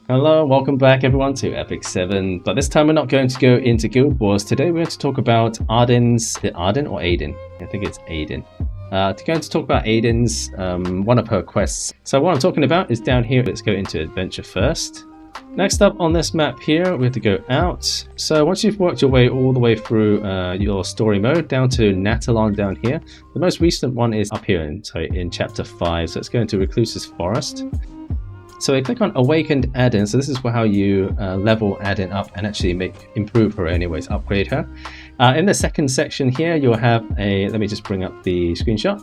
Hello, welcome back everyone to Epic 7, but this time we're not going to go into Guild Wars. Today we're going to talk about Adin's, is it Adin or Adin? I think it's Adin. Going to talk about Adin's, one of her quests. So what I'm talking about is down here. Let's go into adventure first. Next up on this map here, we have to go out. So once you've worked your way all the way through your story mode down to Natalon down here, the most recent one is up here in chapter 5. So let's go into Recluse's Forest. So we click on Awaken Adin. So this is how you level Adin up and actually improve her anyways, upgrade her. In the second section here, you'll have a, let me just bring up the screenshot.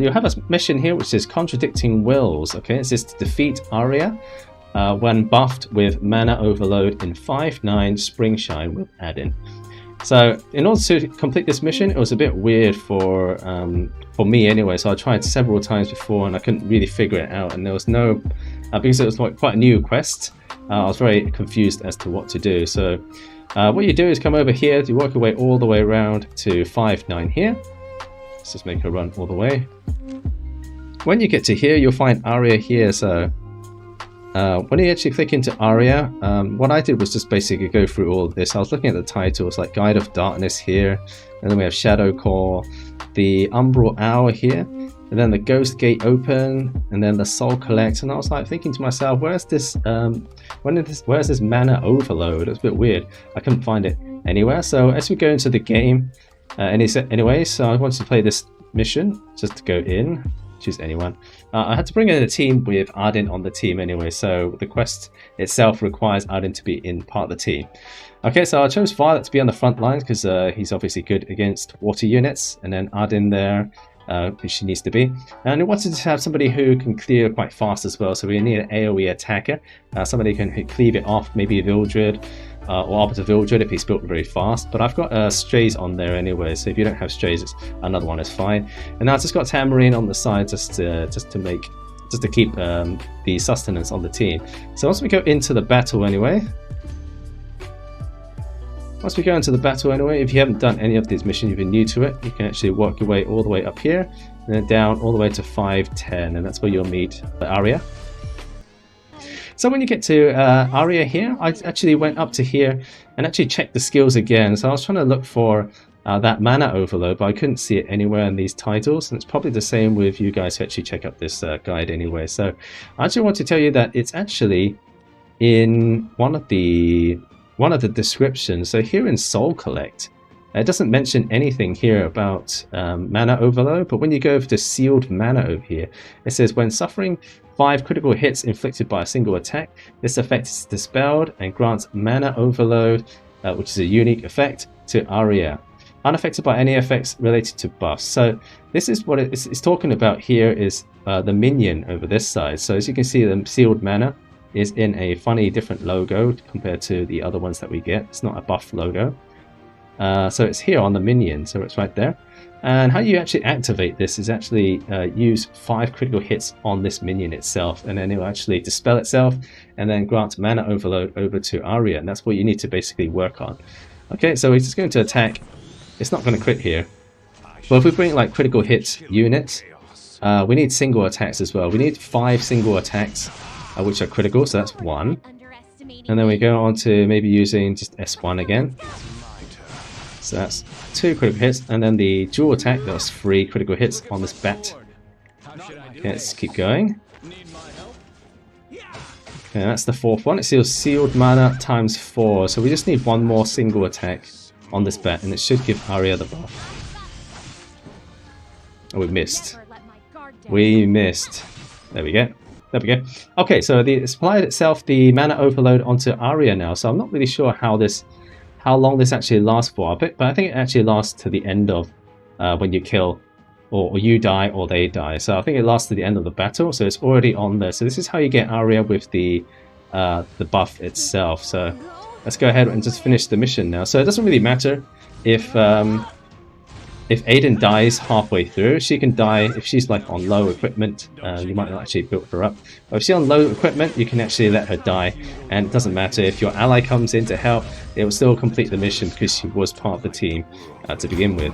You'll have a mission here which is Contradicting Wills. Okay, it says to defeat Aria when buffed with Mana Overload in 5/9 Spring Shine with Adin. So in order to complete this mission, it was a bit weird for me anyway. So I tried several times before and I couldn't really figure it out, and there was no because it was like quite a new quest. I was very confused as to what to do. So what you do is come over here, you work your way all the way around to 5/9 here. Let's just make her run all the way. When you get to here, you'll find Aria here. So when you actually click into Aria, what I did was just basically go through all of this. I was looking at the titles like Guide of Darkness here, and then we have Shadow Core, the Umbral Hour here, and then the Ghost Gate Open, and then the Soul Collect. And I was like thinking to myself, where's this Mana Overload? It's a bit weird. I couldn't find it anywhere. So as we go into the game, anyway, so I wanted to play this mission, just to go in. Choose anyone. I had to bring in a team with Adin on the team anyway, so the quest itself requires Adin to be in part of the team. Okay, so I chose Violet to be on the front lines because he's obviously good against water units, and then Adin there, who she needs to be. And we wanted to have somebody who can clear quite fast as well, so we need an AoE attacker, somebody who can cleave it off, maybe a Vildred, or Arbiter Vildred if he's built very fast. But I've got Strays on there anyway, so if you don't have Strays, another one is fine. And now I've just got Tamarine on the side just to keep the sustenance on the team. So once we go into the battle anyway, if you haven't done any of these missions, you've been new to it, you can actually work your way all the way up here and then down all the way to 5/10, and that's where you'll meet Aria. So when you get to Aria here, I actually went up to here and actually checked the skills again. So I was trying to look for that Mana Overload, but I couldn't see it anywhere in these titles. And it's probably the same with you guys who actually check out this guide anyway. So I actually want to tell you that it's actually in one of the descriptions. So here in Soul Collect, it doesn't mention anything here about Mana Overload, but when you go over to Sealed Mana over here, it says when suffering 5 critical hits inflicted by a single attack, this effect is dispelled and grants Mana Overload, which is a unique effect, to Aria, unaffected by any effects related to buffs. So this is what it's talking about here, is the minion over this side. So as you can see, the Sealed Mana is in a funny different logo compared to the other ones that we get. It's not a buff logo. So it's here on the minion, so it's right there. And how you actually activate this is actually use 5 critical hits on this minion itself, and then it will actually dispel itself and then grant Mana Overload over to Aria, and that's what you need to basically work on. Okay, so he's just going to attack. It's not going to crit here, but if we bring like critical hit units, we need single attacks as well. We need 5 single attacks which are critical, so that's 1. And then we go on to maybe using just S1 again. So that's 2 critical hits, and then the dual attack, that was 3 critical hits on this bat. Okay, let's keep going. Okay, that's the 4th one. It sealed mana times 4, so we just need 1 more single attack on this bat, and it should give Aria the buff. Oh, we missed. We missed. There we go. There we go. Okay, so it's applied itself the Mana Overload onto Aria now, so I'm not really sure how long this actually lasts for, but I think it actually lasts to the end of when you kill, or you die or they die. So I think it lasts to the end of the battle, so it's already on there. So this is how you get Aria with the buff itself. So let's go ahead and just finish the mission now. So it doesn't really matter if Adin dies halfway through. She can die if she's like on low equipment. You might not actually build her up, but if she's on low equipment, you can actually let her die, and it doesn't matter if your ally comes in to help, it will still complete the mission because she was part of the team to begin with.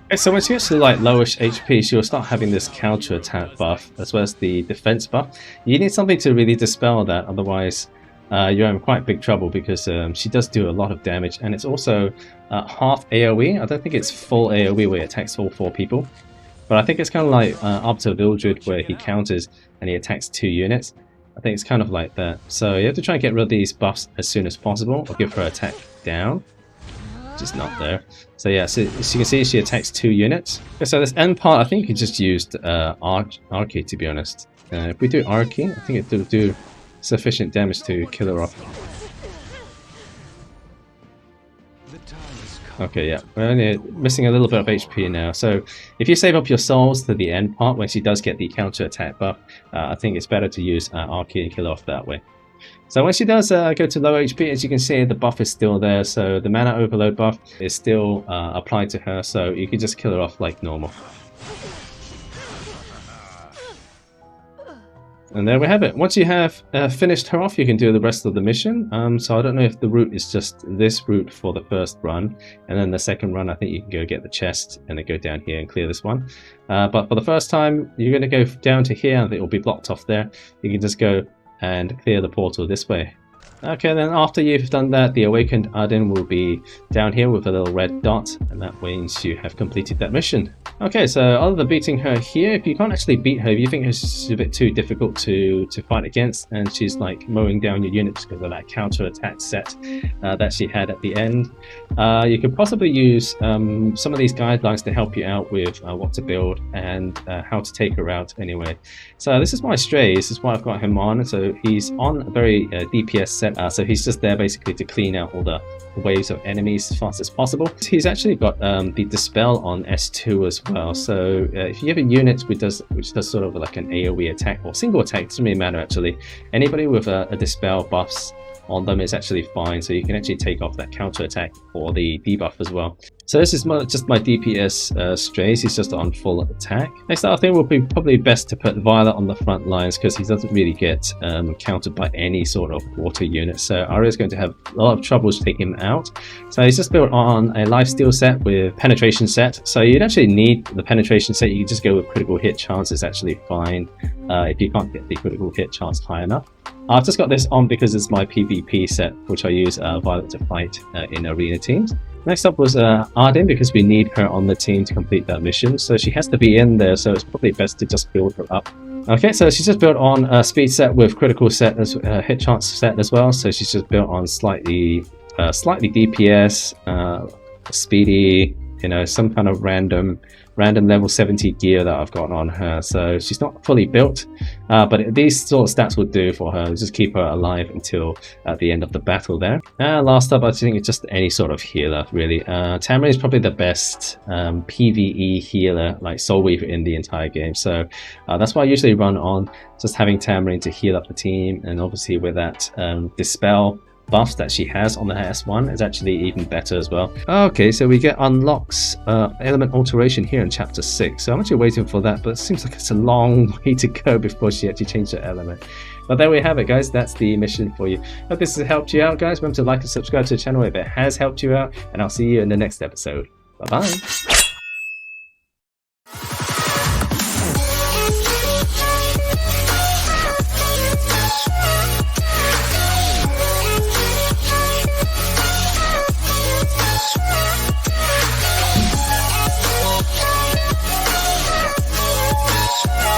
Okay, so when she gets to like lowish HP, she'll start having this counter attack buff as well as the defense buff. You need something to really dispel that, otherwise you're in quite big trouble, because she does do a lot of damage, and it's also half AoE. I don't think it's full AoE where it attacks all 4 people, but I think it's kind of like after Vildred where he counters and he attacks 2 units. I think it's kind of like that. So you have to try and get rid of these buffs as soon as possible, or give her attack down. Just not there. So yeah, so as you can see, she attacks 2 units. Okay, so this end part, I think you just used Arki, to be honest. If we do Arki, I think it will do sufficient damage to kill her off. Okay, yeah, we're only missing a little bit of HP now. So if you save up your souls to the end part, when she does get the counter attack buff, I think it's better to use Arki and kill her off that way. So when she does go to low HP, as you can see, the buff is still there. So the mana overload buff is still applied to her, so you can just kill her off like normal. And there we have it. Once you have finished her off, you can do the rest of the mission. So I don't know if the route is just this route for the first run, and then the second run I think you can go get the chest and then go down here and clear this one. But for the first time, you're going to go down to here, and it will be blocked off there. You can just go and clear the portal this way. Okay, then after you've done that, the Awakened Adin will be down here with a little red dot, and that means you have completed that mission. Okay, so other than beating her here, if you can't actually beat her, if you think she's a bit too difficult to fight against, and she's like mowing down your units because of that counter attack set that she had at the end, you could possibly use some of these guidelines to help you out with what to build and how to take her out anyway. So this is my stray, this is why I've got him on. So he's on a very DPS set. So he's just there basically to clean out all the waves of enemies as fast as possible. He's actually got the Dispel on S2 as well. So if you have a unit which does sort of like an AoE attack or single attack, doesn't really matter actually. Anybody with a Dispel buffs on them is actually fine, so you can actually take off that counter attack or the debuff as well. So this is just my DPS strays, he's just on full attack. Next up, I think it would be probably best to put Violet on the front lines because he doesn't really get countered by any sort of water unit. So Aria is going to have a lot of troubles taking him out. So he's just built on a lifesteal set with penetration set. So you'd actually need the penetration set, you can just go with critical hit chance, is actually fine if you can't get the critical hit chance high enough. I've just got this on because it's my PvP set, which I use Violet to fight in arena teams. Next up was Adin, because we need her on the team to complete that mission. So she has to be in there, so it's probably best to just build her up. Okay, so she's just built on a speed set with critical set as hit chance set as well. So she's just built on slightly DPS, speedy, you know, some kind of random level 70 gear that I've got on her. So she's not fully built, but these sort of stats will do for her. Just keep her alive until the end of the battle there. Last up, I think it's just any sort of healer really. Tamarin is probably the best PvE healer, like Soul Weaver, in the entire game. So that's why I usually run on just having Tamarin to heal up the team, and obviously with that Dispel buffs that she has on the S1 is actually even better as well. Okay, so we get unlocks element alteration here in chapter 6. So I'm actually waiting for that, but it seems like it's a long way to go before she actually changes her element. But there we have it, guys. That's the mission for you. Hope this has helped you out, guys. Remember to like and subscribe to the channel if it has helped you out, and I'll see you in the next episode. Bye bye.